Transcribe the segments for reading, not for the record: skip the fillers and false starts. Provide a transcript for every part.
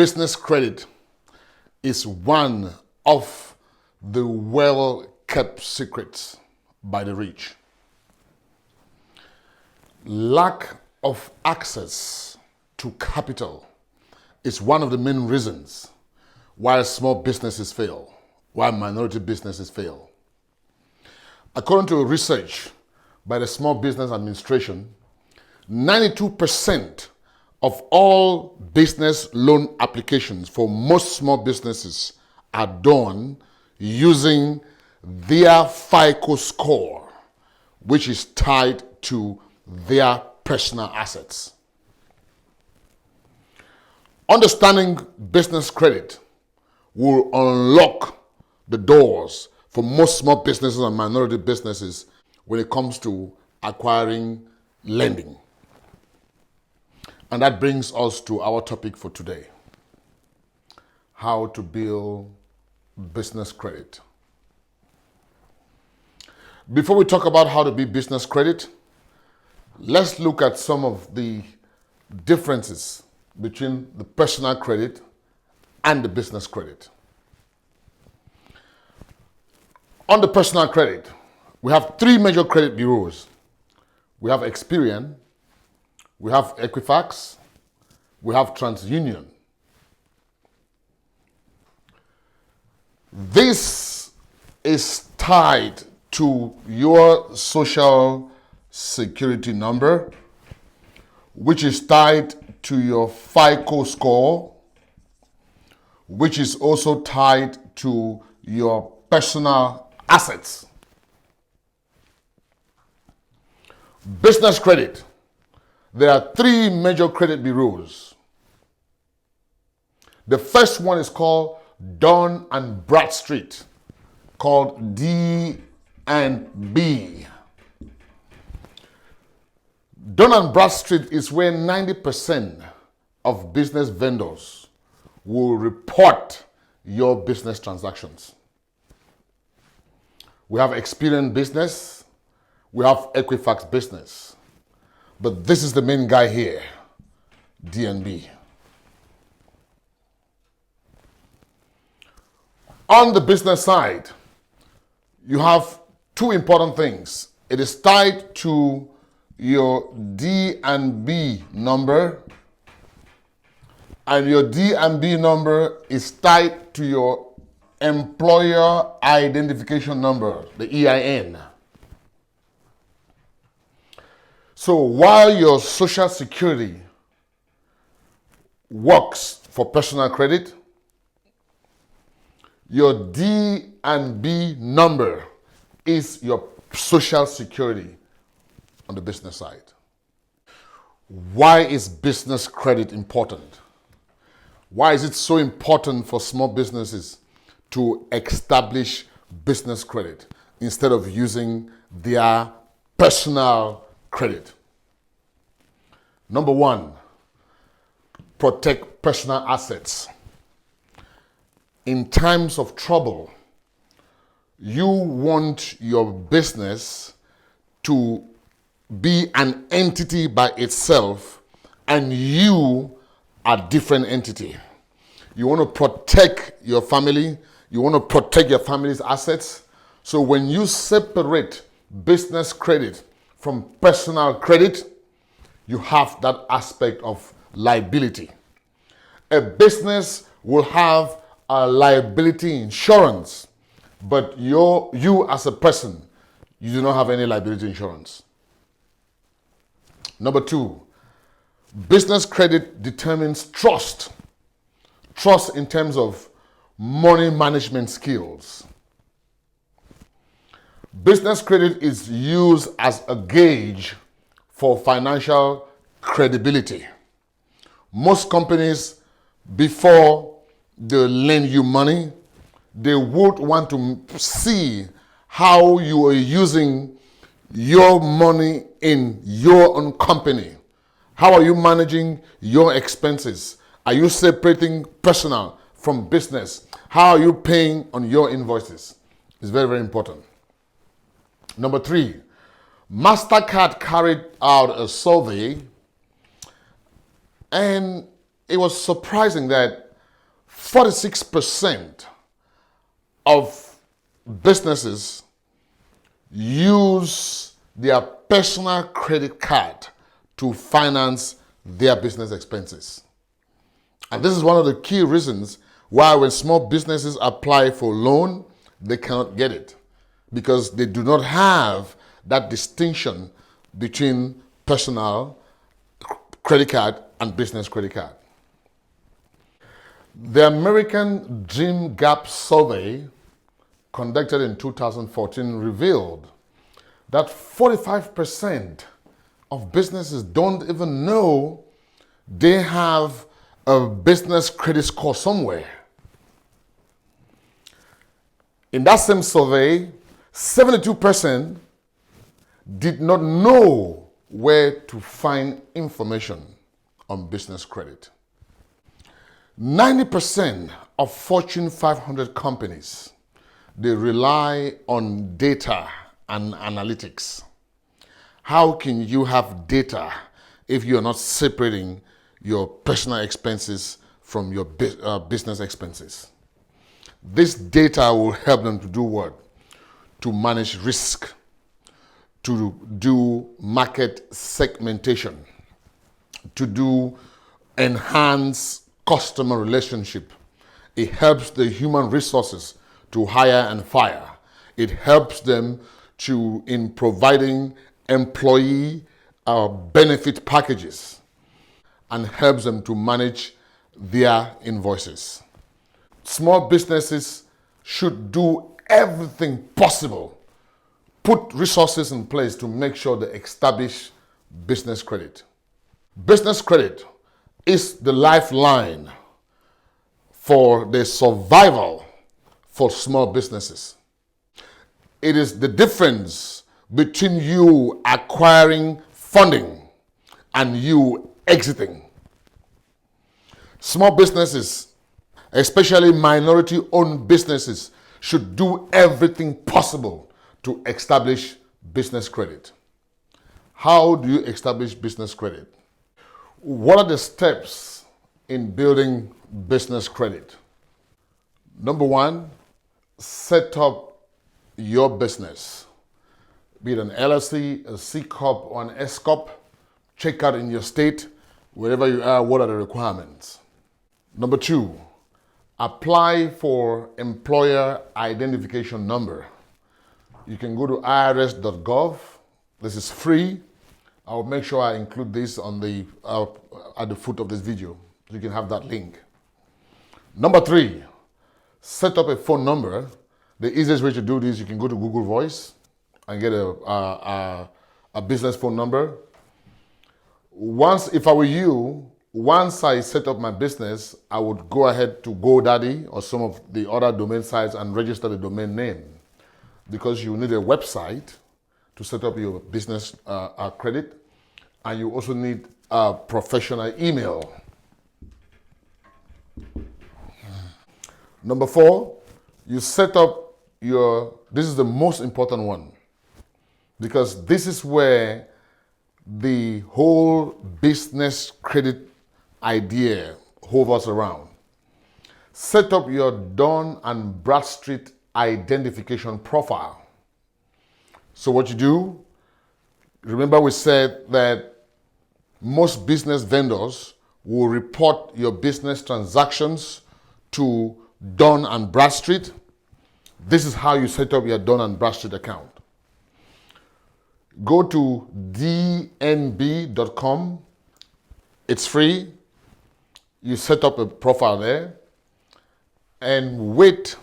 business credit is one of the well-kept secrets by the rich. Lack of access to capital is one of the main reasons why small businesses fail, why minority businesses fail. According to research by the Small Business Administration, 92% of all business loan applications for most small businesses are done using their FICO score, which is tied to their personal assets. Understanding business credit will unlock the doors for most small businesses and minority businesses when it comes to acquiring lending. And that brings us to our topic for today: how to build business credit. Before we talk about how to build business credit, let's look at some of the differences between the personal credit and the business credit. On the personal credit, we have three major credit bureaus. We have Experian, we have Equifax, we have TransUnion. This is tied to your social security number, which is tied to your FICO score, which is also tied to your personal assets. Business credit. There are three major credit bureaus. The first one is called Dun Bradstreet, called D&B. Dun Bradstreet is where 90% of business vendors will report your business transactions. We have Experian Business, we have Equifax Business, but this is the main guy here, D&B. On the business side, you have two important things. It is tied to your D&B number, and your D&B number is tied to your employer identification number, the EIN. So while your social security works for personal credit, your D&B number is your social security on the business side. Why is business credit important? Why is it so important for small businesses to establish business credit instead of using their personal credit? Number one, protect personal assets. In times of trouble, you want your business to be an entity by itself, and you are a different entity. You want to protect your family. You want to protect your family's assets. So when you separate business credit from personal credit, you have that aspect of liability. A business will have a liability insurance, but you as a person, you do not have any liability insurance. Number two, business credit determines trust. Trust in terms of money management skills. Business credit is used as a gauge for financial credibility. Most companies, before they lend you money, they would want to see how you are using your money in your own company. How are you managing your expenses? Are you separating personal from business? How are you paying on your invoices? It's very, very important. Number three, MasterCard carried out a survey, and it was surprising that 46% of businesses use their personal credit card to finance their business expenses. And this is one of the key reasons why when small businesses apply for loan, they cannot get it, because they do not have that distinction between personal credit card and business credit card. The American Dream Gap Survey, conducted in 2014, revealed that 45% of businesses don't even know they have a business credit score somewhere. In that same survey, 72% did not know where to find information on business credit. 90% of Fortune 500 companies, they rely on data and analytics. How can you have data if you are not separating your personal expenses from your business expenses? This data will help them to do what? To manage risk, to do market segmentation, to do enhance customer relationship. It helps the human resources to hire and fire. It helps them in providing employee benefit packages, and helps them to manage their invoices. Small businesses should do everything possible, put resources in place to make sure they establish business credit. Business credit is the lifeline for the survival for small businesses. It is the difference between you acquiring funding and you exiting. Small businesses, especially minority-owned businesses, should do everything possible to establish business credit. How do you establish business credit? What are the steps in building business credit? Number one, set up your business, be it an LLC, a C Corp, or an S Corp. Check out in your state, wherever you are, what are the requirements. Number two, apply for employer identification number. You can go to irs.gov. This is free. I'll make sure I include this on at the foot of this video. You can have that link. Number three, set up a phone number. The easiest way to do this, you can go to Google Voice and get a business phone number. If I were you, once I set up my business, I would go ahead to GoDaddy or some of the other domain sites and register the domain name, because you need a website to set up your business credit, and you also need a professional email. Number four, you set up this is the most important one, because this is where the whole business credit idea hovers around. Set up your Dun and Bradstreet identification profile. So what you do, remember we said that most business vendors will report your business transactions to Dun and Bradstreet. This is how you set up your Dun and Bradstreet account. Go to dnb.com. It's free. You set up a profile there and wait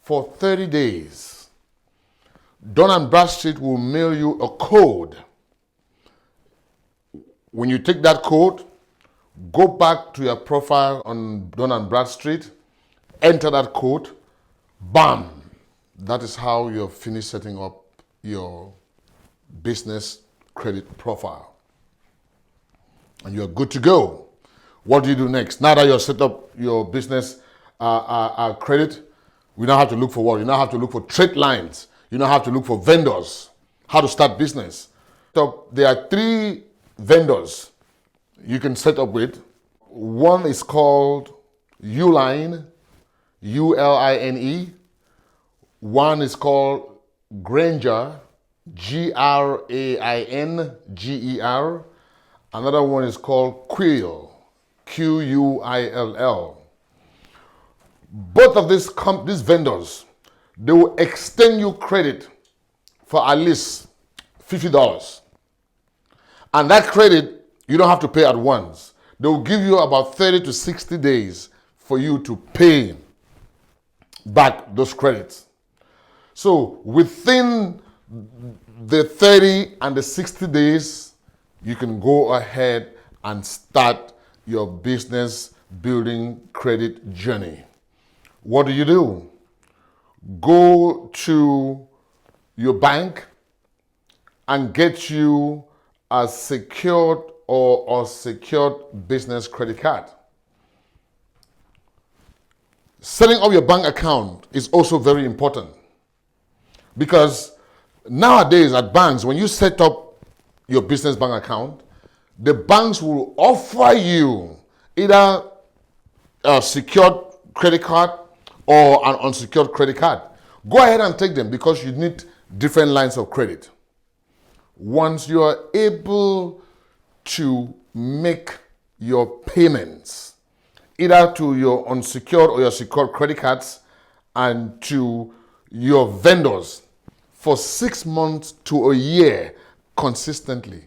for 30 days. Dun and Bradstreet will mail you a code. When you take that code, go back to your profile on Dun and Bradstreet, enter that code, bam! That is how you're finished setting up your business credit profile. And you're good to go. What do you do next? Now that you've set up your business credit, we now have to look for what? You now have to look for trade lines. You now have to look for vendors. How to start business. So there are 3 vendors you can set up with. One is called Uline, Uline. One is called Granger, Grainger. Another one is called Quill, Quill. Both of these vendors, they will extend you credit for at least $50. And that credit, you don't have to pay at once. They will give you about 30 to 60 days for you to pay back those credits. So within the 30 and the 60 days, you can go ahead and start your business building credit journey. What do? Go to your bank and get you a secured or secured business credit card. Setting up your bank account is also very important, because nowadays at banks, when you set up your business bank account, the banks will offer you either a secured credit card or an unsecured credit card. Go ahead and take them, because you need different lines of credit. Once you are able to make your payments, either to your unsecured or your secured credit cards and to your vendors for 6 months to a year consistently,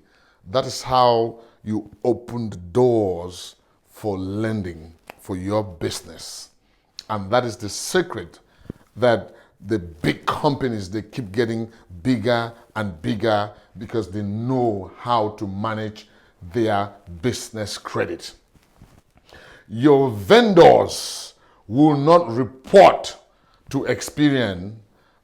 that is how you open the doors for lending for your business. And that is the secret that the big companies, they keep getting bigger and bigger, because they know how to manage their business credit. Your vendors will not report to Experian,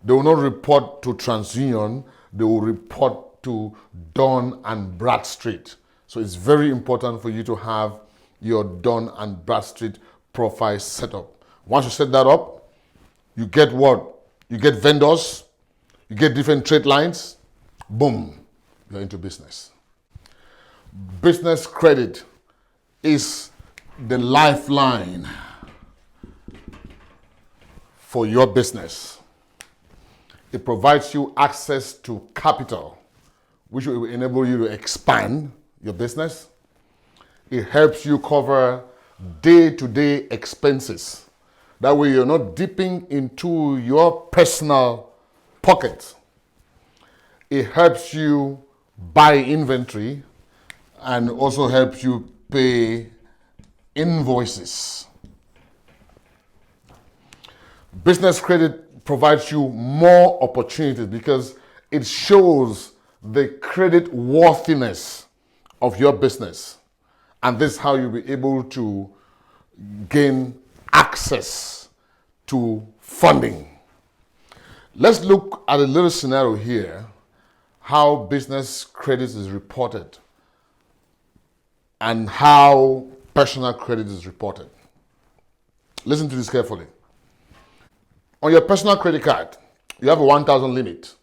they will not report to TransUnion, they will report to Dun Bradstreet. So it's very important for you to have your Dun Bradstreet profile set up. Once you set that up, you get what? You get vendors, you get different trade lines, boom, you're into business. Business credit is the lifeline for your business. It provides you access to capital, which will enable you to expand your business. It helps you cover day-to-day expenses. That way you're not dipping into your personal pocket. It helps you buy inventory and also helps you pay invoices. Business credit provides you more opportunities because it shows the credit worthiness of your business. And this is how you'll be able to gain access to funding. Let's look at a little scenario here, how business credit is reported and how personal credit is reported. Listen to this carefully. On your personal credit card, you have a 1,000 limit.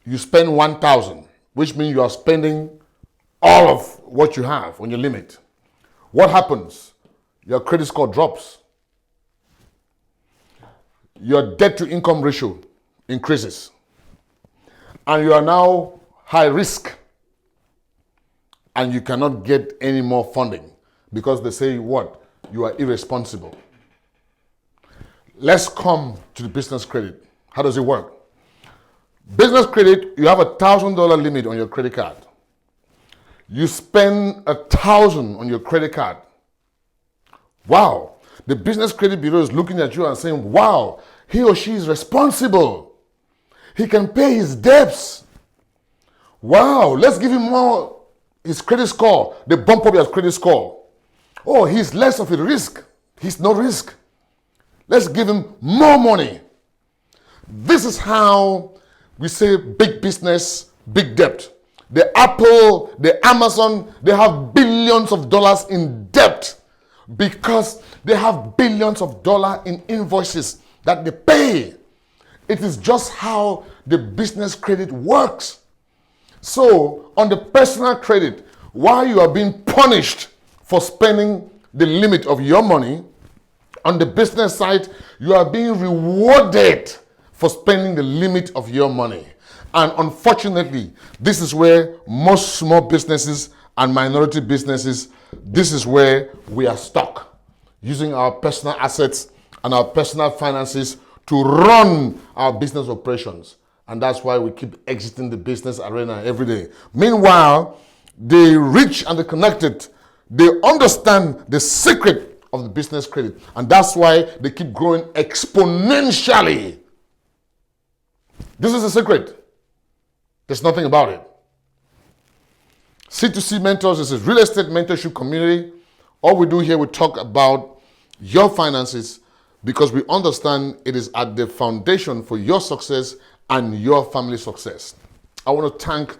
You spend 1,000, which means you are spending all of what you have on your limit. What happens? Your credit score drops. Your debt to income ratio increases. And you are now high risk. And you cannot get any more funding because they say what? You are irresponsible. Let's come to the business credit. How does it work? Business credit, you have a $1,000 limit on your credit card. You spend $1,000 on your credit card. Wow. The business credit bureau is looking at you and saying, wow, he or she is responsible. He can pay his debts. Wow, let's give him more, his credit score. They bump up his credit score. Oh, he's less of a risk. He's no risk. Let's give him more money. This is how we say big business, big debt. The Apple, the Amazon, they have billions of dollars in debt because they have billions of dollars in invoices that they pay. It is just how the business credit works. So on the personal credit, while you are being punished for spending the limit of your money. On the business side, you are being rewarded for spending the limit of your money. And unfortunately, this is where most small businesses and minority businesses, this is where we are stuck, using our personal assets and our personal finances to run our business operations. And that's why we keep exiting the business arena every day. Meanwhile, the rich and the connected, they understand the secret of the business credit. And that's why they keep growing exponentially. This is the secret. There's nothing about it. C2C Mentors is a real estate mentorship community. All we do here, we talk about your finances because we understand it is at the foundation for your success and your family success. I want to thank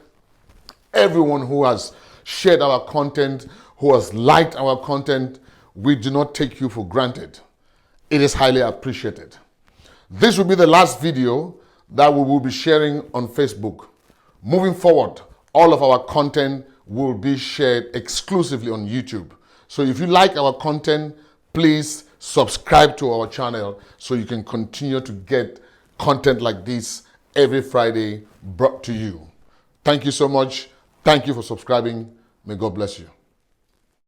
everyone who has shared our content, who has liked our content. We do not take you for granted. It is highly appreciated. This will be the last video that we will be sharing on Facebook. Moving forward, all of our content will be shared exclusively on YouTube. So if you like our content, please subscribe to our channel so you can continue to get content like this every Friday brought to you. Thank you so much. Thank you for subscribing. May God bless you.